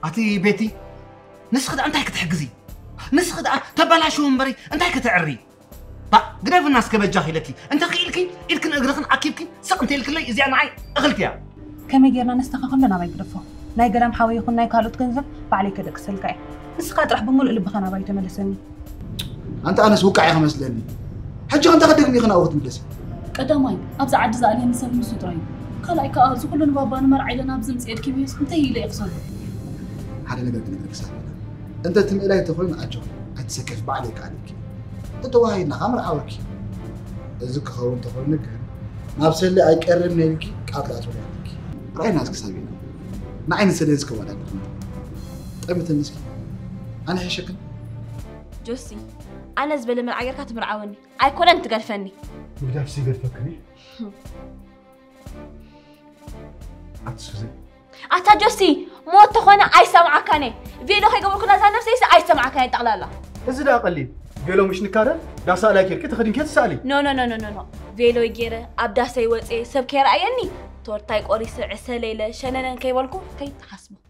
أتي بيتي نسخد أنت هيك تحجزي نسخد تبلا شو مبري أنت هيك تعري طا قريب الناس كبجاهي لكي أنت خيلكي إلكن أجرخن عكيبكي سقنت إلكن لي إزاي معي أغلتيا كم يجينا نستخدم لنا ما يقرفه ناي جرام حاوي يكون ناي كارلوت كنزل بعلي كده كسلكاي بس قاعد راح بمول اللي بخنا باي تملسني أنت أنا سوق عيها مسلني حاجة أنت قدك خنا وقت مدرسة قدامي أبزع عجز عليها مسافر مسوطين خلاص كأزو كلنا بابانا مرعي لنا بزم سيد كبيس أنت هي اللي يقصد هذا نقدر نقدر سهل أنت تم إلهي تقولين أجو أتسكف بعليك عليك تتوهي نعمر عورك إذا خون تقولين نفس اللي أيكرر نيجي قبل أتولي عليك رأي ناس كسابين نعين سلسك ولا طيب المسكين أنا هي شكل جوسي أنا زبالة من عيرك تمرعوني أيكون أنت قرفني بدي أفسي قرفكني أتسوزي أتا جوسي موت تخوانا أي سمعك أنا فيلو خي قبل كنا زان نفسي أي سمعك أنا تقلالا إذا لا أقلي فيلو مش نكارن دا سألها كير كي تخدين كي تسألي نو فيلو يجيره أبدا سيوت إيه سب كير أيني تورتايك أوريس عسى ليلة شننا كي والكو كي تحسبه